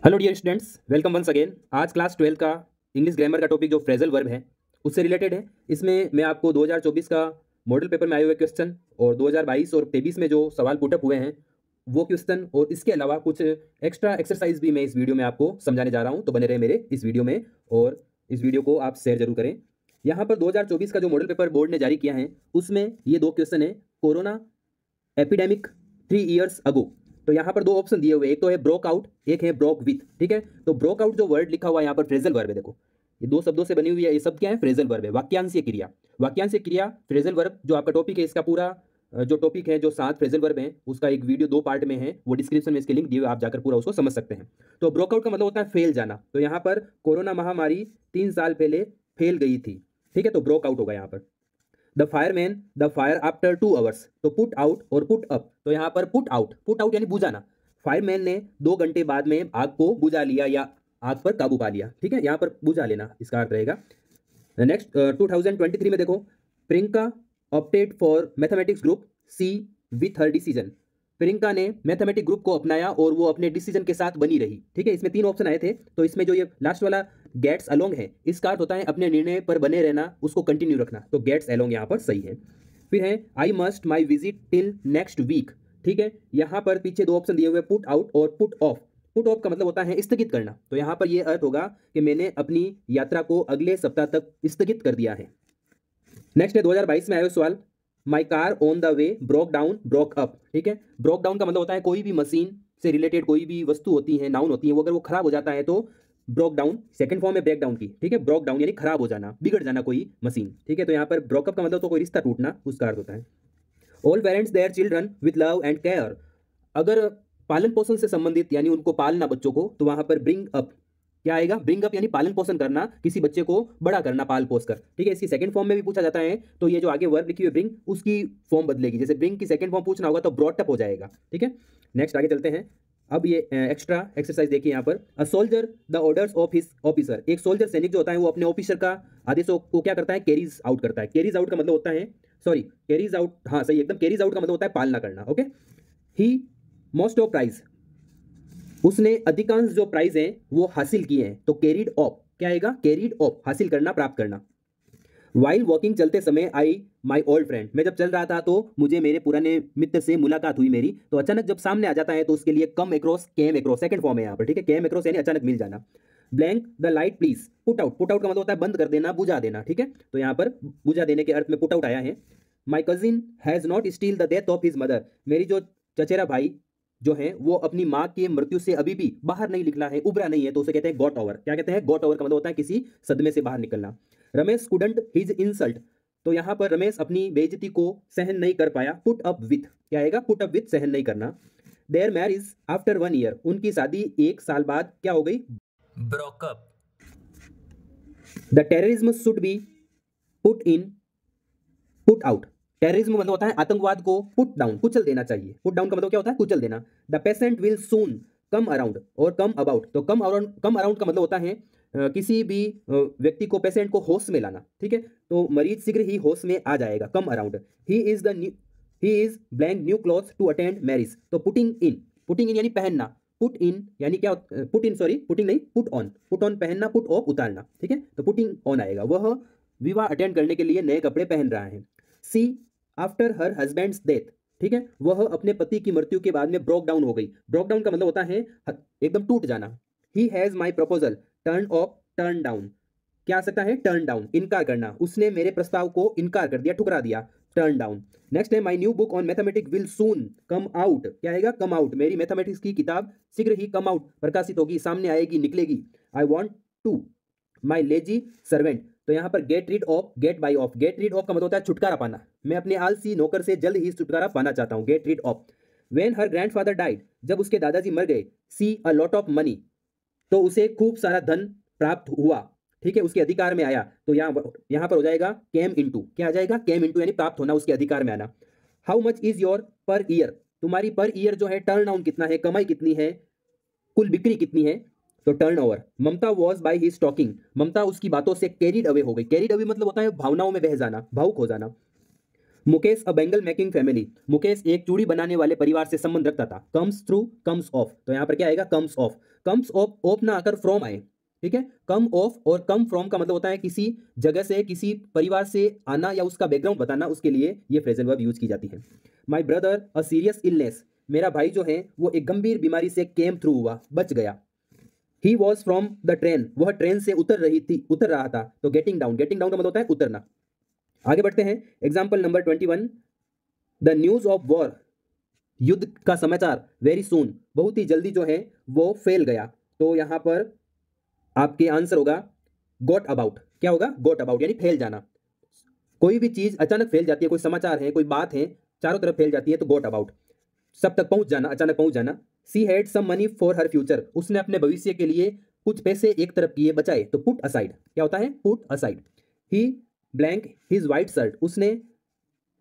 Hello dear students, welcome once again. आज class 12 का English grammar का टॉपिक जो फ्रेजल वर्ब है उससे रिलेटेड है। इसमें मैं आपको 2024 का मॉडल पेपर में आए हुए क्वेश्चन और 2022 और 23 में जो सवाल पुटअप हुए हैं वो क्वेश्चन और इसके अलावा कुछ एक्स्ट्रा एक्सरसाइज भी मैं इस वीडियो में आपको समझाने जा रहा हूँ। तो बने रहे मेरे इस वीडियो में और इस वीडियो को आप शेयर जरूर करें। यहाँ पर 2024 का जो मॉडल पेपर बोर्ड ने जारी किया है उसमें ये दो क्वेश्चन है। कोरोना एपिडेमिक 3 ईयर्स अगो, तो यहाँ पर दो ऑप्शन दिए हुए, एक तो है ब्रोक आउट, एक है ब्रोक विथ। ठीक है, तो ब्रोक आउट जो वर्ड लिखा हुआ है यहाँ पर फ्रेजल वर्ब है। देखो ये दो शब्दों से बनी हुई है, ये शब्द क्या है? फ्रेजल वर्ब है, वाक्यांशीय क्रिया। वाक्यांशीय क्रिया फ्रेजल वर्ब जो आपका टॉपिक है, इसका पूरा जो टॉपिक है, जो 7 फ्रेजल वर्ब है उसका एक वीडियो 2 पार्ट में है, वो डिस्क्रिप्शन में इसके लिंक दिए हुए, आप जाकर पूरा उसको समझ सकते हैं। तो ब्रोकआउट का मतलब होता है फेल जाना। तो यहाँ पर कोरोना महामारी 3 साल पहले फैल गई थी। ठीक है, तो ब्रोकआउट होगा यहाँ पर। The fireman the fire after 2 hours, तो पुट आउट और पुट अप, तो यहाँ पर पुट आउट यानी बुझाना। फायरमैन ने 2 घंटे बाद में आग को बुझा लिया या आग पर काबू पा लिया। ठीक है, यहाँ पर बुझा लेना इसका अर्थ रहेगा। नेक्स्ट 2023 में देखो, Priyanka opted for mathematics group C with her decision. Priyanka ने मैथमेटिक ग्रुप को अपनाया और वो अपने डिसीजन के साथ बनी रही। ठीक है, इसमें 3 ऑप्शन आए थे, तो इसमें जो ये लास्ट वाला गेट्स अलोंग है इसका अर्थ होता है अपने निर्णय पर बने रहना, उसको कंटिन्यू रखना। तो गेट्स अलोंग यहाँ पर सही है। फिर है I must my visit till next week. ठीक है, यहाँ पर पीछे 2 ऑप्शन दिए हुए, पुट आउट और पुट ऑफ। पुट ऑफ का मतलब होता है स्थगित करना, तो यहाँ पर यह अर्थ होगा कि मैंने अपनी यात्रा को अगले सप्ताह तक स्थगित कर दिया है। नेक्स्ट है 2022 में आया सवाल, my car on the way broke down broke up. ठीक है, ब्रोक डाउन का मतलब होता है कोई भी मशीन से रिलेटेड कोई भी वस्तु होती है, नाउन होती है, वो अगर वो खराब हो जाता है तो ब्रोक डाउन, सेकंड फॉर्म है ब्रेक डाउन की। ठीक है, ब्रोक डाउन यानी खराब हो जाना, बिगड़ जाना कोई मशीन। ठीक है, तो यहाँ पर ब्रोकअप का मतलब तो कोई रिश्ता टूटना, उसका अर्थ होता है। All parents their children with love and care, अगर पालन पोषण से संबंधित यानी उनको पालना बच्चों को, तो वहां पर ब्रिंग अप क्या आएगा? ब्रिंग अप यानी पालन पोषण करना, किसी बच्चे को बड़ा करना, पाल पोस कर। ठीक है, इसकी सेकंड फॉर्म में भी पूछा जाता है, तो ये जो आगे वर्ब लिखी हुई ब्रिंग उसकी फॉर्म बदलेगी। जैसे ब्रिंग की सेकंड फॉर्म पूछना होगा तो ब्रॉट अप हो जाएगा। ठीक है, नेक्स्ट आगे चलते हैं। अब ये एक्स्ट्रा एक्सरसाइज देखिए यहाँ पर, a soldier the orders of his officer. एक सोल्जर सैनिक जो होता है वो अपने ऑफिसर का आदेशों को क्या करता है? कैरीज आउट करता है। कैरीज आउट का मतलब होता है, सॉरी कैरीज आउट, हाँ सही एकदम, कैरीज आउट का मतलब होता है पालना करना। Okay, he most of prize, उसने अधिकांश जो प्राइज हैं वो हासिल किए हैं। तो कैरिड ऑफ क्या आएगा? कैरिड ऑफ, हासिल करना, प्राप्त करना। वाइल वॉकिंग, चलते समय, आई माई ओल्ड फ्रेंड, मैं जब चल रहा था तो मुझे मेरे पुराने मित्र से मुलाकात हुई मेरी। तो अचानक जब सामने आ जाता है तो उसके लिए कम एक्रॉस, केम एक्रॉस, सेकंड फॉर्म है यहाँ पर। ठीक है, केम एक्रॉस यानी अचानक मिल जाना। Blank the light please, put out, put out का मतलब होता है बंद कर देना, बुझा देना। ठीक है, तो यहाँ पर बुझा देने के अर्थ में पुट आउट आया है। My cousin has not steel the death of his mother, मेरी जो चचेरा भाई जो है वो अपनी माँ की मृत्यु से अभी भी बाहर नहीं निकला है, उबरा नहीं है, तो उसे कहते हैं गॉट ओवर। क्या कहते हैं? गॉट ओवर का मतलब होता है किसी सदमे से बाहर निकलना। रमेश कुडंट हिज इंसल्ट, तो यहाँ पर रमेश अपनी बेइज्जती को सहन नहीं कर पाया। पुट अप विथ क्या आएगा? पुट अप विथ, सहन नहीं करना। देयर मैरिज आफ्टर 1 ईयर, उनकी शादी 1 साल बाद क्या हो गई? Broke up. The terrorism should be put in, put out. Terrorism मतलब होता है आतंकवाद को पुट डाउन, कुचल देना चाहिए। पुट डाउन का मतलब क्या होता है? कुचल देना। The patient will soon come around और कम अबाउट, तो कम अराउंड, कम अराउंड का मतलब होता है किसी भी व्यक्ति को, पेशेंट को होश में लाना। ठीक है, तो मरीज शीघ्र ही होश में आ जाएगा, come around. He is the new, he is blank new cloth to attend marriage, तो पुटिंग इन, पुटिंग इन यानी पहनना, पुट इन यानी क्या? पुट इन, सॉरी पुटिंग नहीं, पुट ऑन, पुट ऑन पहनना, पुट ऑफ उतारना। ठीक है, तो पुटिंग ऑन आएगा। वह विवाह अटेंड करने के लिए नए कपड़े पहन रहा है। सी आफ्टर हर हस्बैंड्स डेथ, ठीक है, वह अपने पति की मृत्यु के बाद में ब्रोक डाउन हो गई। ब्रोक डाउन का मतलब होता है एकदम टूट जाना। He has my proposal turn off, turn down, क्या आ सकता है? टर्न डाउन, इनकार करना, उसने मेरे प्रस्ताव को इनकार कर दिया, ठुकरा दिया, टर्न डाउन। नेक्स्ट है my new book on mathematics will soon come out, क्या आएगा? कम आउट, मेरी मैथमेटिक्स की किताब शीघ्र ही कम आउट, प्रकाशित होगी, सामने आएगी, निकलेगी। I want to my lazy servant, तो यहाँ पर get rid of, get by off. Get rid of का मतलब होता है छुटकारा पाना, मैं अपने आलसी नौकर से जल्द ही छुटकारा पाना चाहता हूँ, gate rid of. When her grandfather died, जब उसके दादाजी मर गए, सी अ लॉट ऑफ मनी, तो उसे खूब सारा धन प्राप्त हुआ। ठीक है, उसके अधिकार में आया, तो यहाँ पर हो जाएगा केम इनटू, क्या आ जाएगा? केम इनटू यानी प्राप्त होना, उसके अधिकार में आना। How much is your per year, तुम्हारी पर ईयर जो है टर्न डाउन कितना है, कमाई कितनी है, कुल बिक्री कितनी है, तो turnover. Mamta was by his talking, Mamta उसकी बातों से कैरिड अवे हो गई। कैरिड अवे मतलब होता है भावनाओं में बह जाना, भावुक हो जाना। मुकेश अ बैंगल मेकिंग फैमिली, मुकेश एक चूड़ी बनाने वाले परिवार से संबंध रखता था। कम्स थ्रू, कम्स ऑफ, तो यहाँ पर क्या आएगा, comes of. Comes of, of ना आकर फ्रॉम आए, ठीक है। कम ऑफ और कम फ्रॉम का मतलब होता है किसी जगह से, किसी परिवार से आना या उसका बैकग्राउंड बताना, उसके लिए ये फ्रेजल वर्ब यूज की जाती है। My brother a serious illness, मेरा भाई जो है वो एक गंभीर बीमारी से केम थ्रू हुआ, बच गया। He was from the train, वह ट्रेन से उतर रहा था, तो गेटिंग डाउन, गेटिंग डाउन का मतलब होता है उतरना। आगे बढ़ते हैं, example number 21, the news of war, युद्ध का समाचार, वेरी सून, बहुत ही जल्दी जो है वो फैल गया। तो यहां पर आपके आंसर होगा गॉट अबाउट। क्या होगा, गॉट अबाउट, यानी फैल जाना। कोई भी चीज अचानक फैल जाती है, कोई समाचार है, कोई बात है, चारों तरफ फैल जाती है, तो गॉट अबाउट, सब तक पहुंच जाना, अचानक पहुंच जाना। She had some money for her future, उसने अपने भविष्य के लिए कुछ पैसे एक तरफ किए, बचाए, तो पुट असाइड। क्या होता है, पुट असाइड। ही ब्लैंक हिज वाइट शर्ट, उसने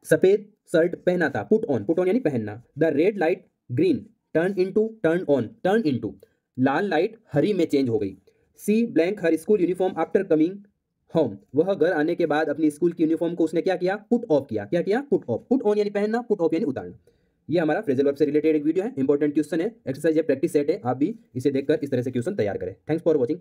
सफेद शर्ट पहना था, पुट ऑन, पुट ऑन यानी पहनना। The red light green turn into, turn on, turn into, लाल लाइट हरी में चेंज हो गई। C blank her school uniform after coming home, वह घर आने के बाद अपनी स्कूल की यूनिफॉर्म को उसने क्या किया, पुट ऑफ किया। क्या किया, पुट ऑफ। पुट ऑन यानी पहनना, पुट ऑफ यानी उतारना। ये हमारा फ्रेजल वर्ब से रिलेटेड एक वीडियो है, इंपॉर्टेंट क्वेश्चन है, एक्सरसाइज है, प्रैक्टिस सेट है, आप भी इसे देखकर इस तरह से क्वेश्चन तैयार करें। Thanks for watching.